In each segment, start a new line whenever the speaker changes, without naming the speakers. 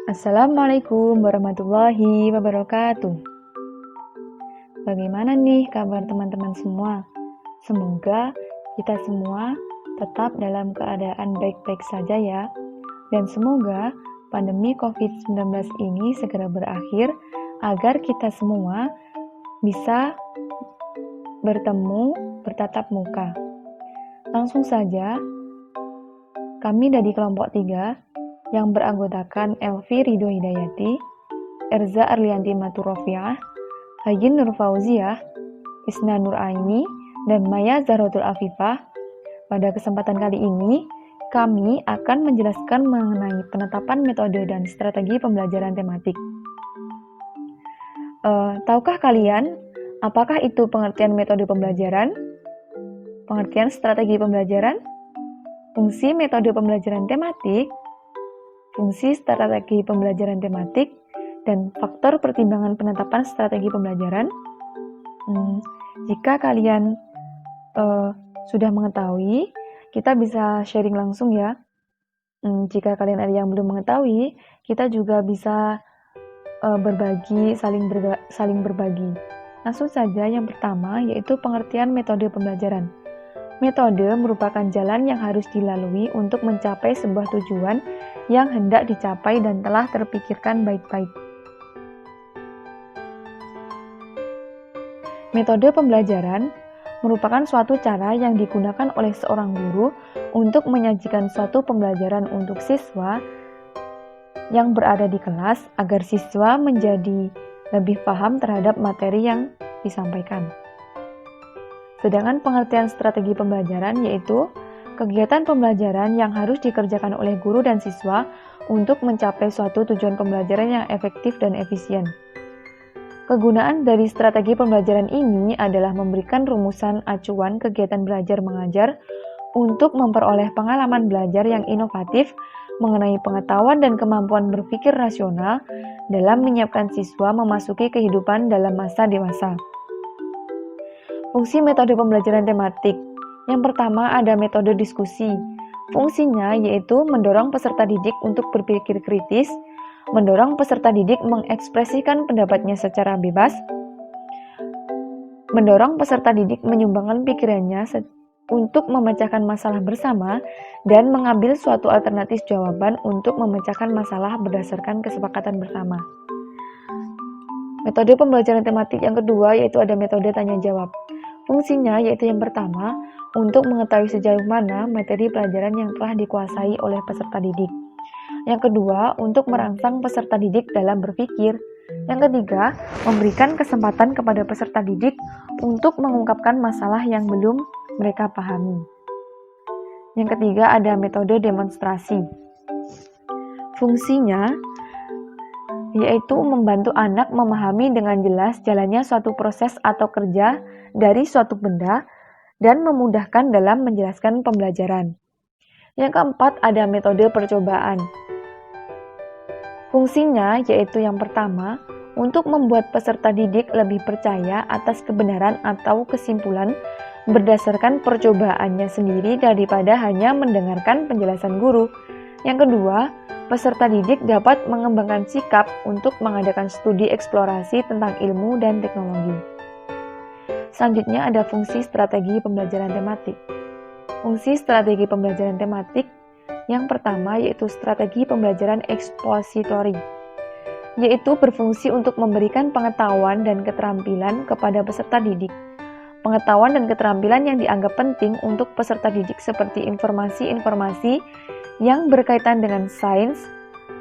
Assalamualaikum warahmatullahi wabarakatuh. Bagaimana nih kabar teman-teman semua? Semoga kita semua tetap dalam keadaan baik-baik saja ya. Dan semoga pandemi COVID-19 ini segera berakhir agar kita semua bisa bertemu bertatap muka. Langsung saja, kami dari kelompok 3 yang beranggotakan Elvi Ridho Hidayati, Erza Arlianti Maturofiah, Hayin Nur Fauziah, Isna Nur Aini, dan Maya Zahrotul Afifah. Pada kesempatan kali ini, kami akan menjelaskan mengenai penetapan metode dan strategi pembelajaran tematik. Tahukah kalian, apakah itu pengertian metode pembelajaran? Pengertian strategi pembelajaran? Fungsi metode pembelajaran tematik, fungsi strategi pembelajaran tematik, dan faktor pertimbangan penetapan strategi pembelajaran. Jika kalian sudah mengetahui, kita bisa sharing langsung ya. Jika kalian ada yang belum mengetahui, kita juga bisa berbagi, saling berbagi. Langsung saja yang pertama yaitu pengertian metode pembelajaran. Metode merupakan jalan yang harus dilalui untuk mencapai sebuah tujuan yang hendak dicapai dan telah terpikirkan baik-baik. Metode pembelajaran merupakan suatu cara yang digunakan oleh seorang guru untuk menyajikan suatu pembelajaran untuk siswa yang berada di kelas agar siswa menjadi lebih paham terhadap materi yang disampaikan. Sedangkan pengertian strategi pembelajaran yaitu kegiatan pembelajaran yang harus dikerjakan oleh guru dan siswa untuk mencapai suatu tujuan pembelajaran yang efektif dan efisien. Kegunaan dari strategi pembelajaran ini adalah memberikan rumusan acuan kegiatan belajar mengajar untuk memperoleh pengalaman belajar yang inovatif mengenai pengetahuan dan kemampuan berpikir rasional dalam menyiapkan siswa memasuki kehidupan dalam masa dewasa. Fungsi metode pembelajaran tematik. Yang pertama ada metode diskusi. Fungsinya yaitu mendorong peserta didik untuk berpikir kritis, mendorong peserta didik mengekspresikan pendapatnya secara bebas, mendorong peserta didik menyumbangkan pikirannya untuk memecahkan masalah bersama, dan mengambil suatu alternatif jawaban untuk memecahkan masalah berdasarkan kesepakatan bersama. Metode pembelajaran tematik yang kedua yaitu ada metode tanya-jawab. Fungsinya yaitu yang pertama, untuk mengetahui sejauh mana materi pelajaran yang telah dikuasai oleh peserta didik. Yang kedua, untuk merangsang peserta didik dalam berpikir. Yang ketiga, memberikan kesempatan kepada peserta didik untuk mengungkapkan masalah yang belum mereka pahami. Yang ketiga, ada metode demonstrasi. Fungsinya yaitu membantu anak memahami dengan jelas jalannya suatu proses atau kerja dari suatu benda dan memudahkan dalam menjelaskan pembelajaran. Yang keempat, ada metode percobaan. Fungsinya yaitu yang pertama, untuk membuat peserta didik lebih percaya atas kebenaran atau kesimpulan berdasarkan percobaannya sendiri daripada hanya mendengarkan penjelasan guru. Yang kedua, peserta didik dapat mengembangkan sikap untuk mengadakan studi eksplorasi tentang ilmu dan teknologi. Selanjutnya ada fungsi strategi pembelajaran tematik. Fungsi strategi pembelajaran tematik yang pertama yaitu strategi pembelajaran ekspositori, yaitu berfungsi untuk memberikan pengetahuan dan keterampilan kepada peserta didik. Pengetahuan dan keterampilan yang dianggap penting untuk peserta didik seperti informasi-informasi yang berkaitan dengan sains,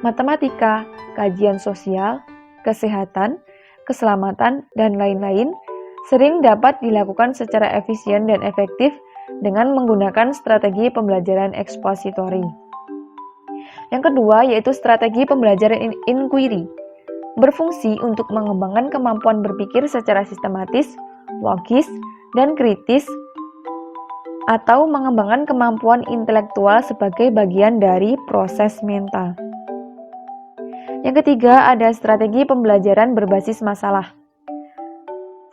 matematika, kajian sosial, kesehatan, keselamatan, dan lain-lain sering dapat dilakukan secara efisien dan efektif dengan menggunakan strategi pembelajaran ekspositori. Yang kedua yaitu strategi pembelajaran inquiry, berfungsi untuk mengembangkan kemampuan berpikir secara sistematis, logis, dan kritis, atau mengembangkan kemampuan intelektual sebagai bagian dari proses mental. Yang ketiga ada strategi pembelajaran berbasis masalah.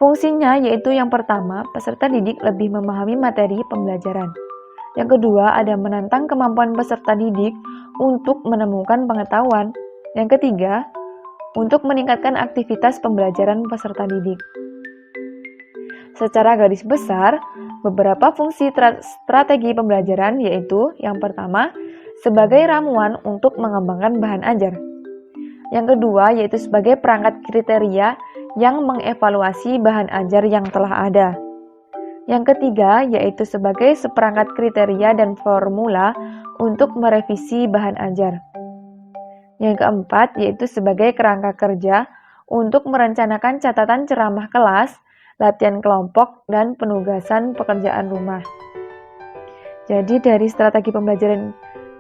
Fungsinya yaitu yang pertama, peserta didik lebih memahami materi pembelajaran. Yang kedua, ada menantang kemampuan peserta didik untuk menemukan pengetahuan. Yang ketiga, untuk meningkatkan aktivitas pembelajaran peserta didik. Secara garis besar, beberapa fungsi strategi pembelajaran yaitu yang pertama, sebagai ramuan untuk mengembangkan bahan ajar. Yang kedua, yaitu sebagai perangkat kriteria yang mengevaluasi bahan ajar yang telah ada. Yang ketiga, yaitu sebagai seperangkat kriteria dan formula untuk merevisi bahan ajar. Yang keempat, yaitu sebagai kerangka kerja untuk merencanakan catatan ceramah kelas, latihan kelompok, dan penugasan pekerjaan rumah. Jadi dari strategi pembelajaran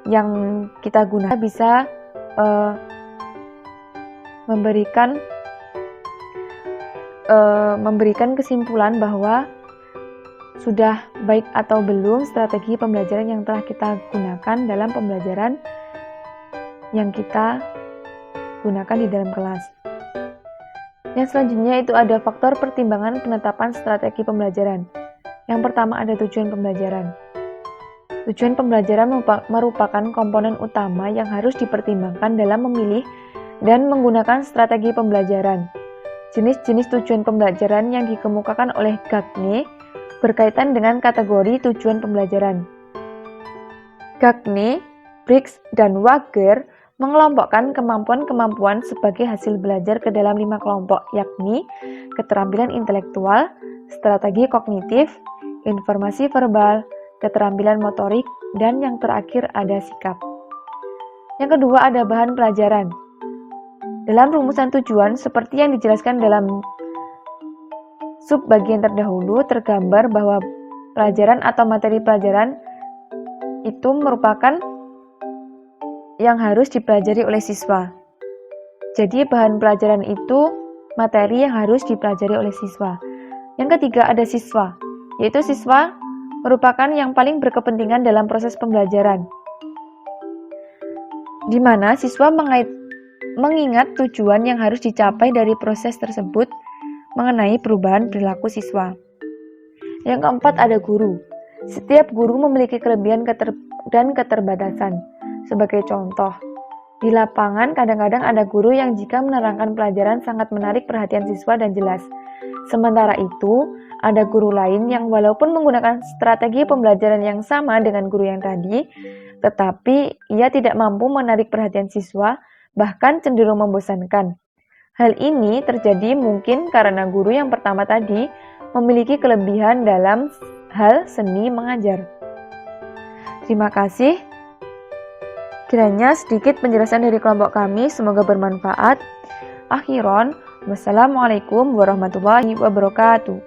yang kita gunakan bisa memberikan kesimpulan bahwa sudah baik atau belum strategi pembelajaran yang telah kita gunakan dalam pembelajaran yang kita gunakan di dalam kelas. Yang selanjutnya itu ada faktor pertimbangan penetapan strategi pembelajaran. Yang pertama ada tujuan pembelajaran. Tujuan pembelajaran merupakan komponen utama yang harus dipertimbangkan dalam memilih dan menggunakan strategi pembelajaran. Jenis-jenis tujuan pembelajaran yang dikemukakan oleh Gagne berkaitan dengan kategori tujuan pembelajaran. Gagne, Briggs, dan Wager mengelompokkan kemampuan-kemampuan sebagai hasil belajar ke dalam 5 kelompok, yakni keterampilan intelektual, strategi kognitif, informasi verbal, keterampilan motorik, dan yang terakhir ada sikap. Yang kedua ada bahan pelajaran. Dalam rumusan tujuan, seperti yang dijelaskan dalam subbagian terdahulu, tergambar bahwa pelajaran atau materi pelajaran itu merupakan yang harus dipelajari oleh siswa. Jadi bahan pelajaran itu materi yang harus dipelajari oleh siswa. Yang ketiga ada siswa, yaitu siswa merupakan yang paling berkepentingan dalam proses pembelajaran, di mana siswa mengingat tujuan yang harus dicapai dari proses tersebut mengenai perubahan perilaku siswa. Yang keempat ada guru. Setiap guru memiliki kelebihan dan keterbatasan. Sebagai contoh, di lapangan kadang-kadang ada guru yang jika menerangkan pelajaran sangat menarik perhatian siswa dan jelas. Sementara itu, ada guru lain yang walaupun menggunakan strategi pembelajaran yang sama dengan guru yang tadi, tetapi ia tidak mampu menarik perhatian siswa, bahkan cenderung membosankan. Hal ini terjadi mungkin karena guru yang pertama tadi memiliki kelebihan dalam hal seni mengajar. Terima kasih. Kiranya sedikit penjelasan dari kelompok kami, semoga bermanfaat. Akhiron, wassalamualaikum warahmatullahi wabarakatuh.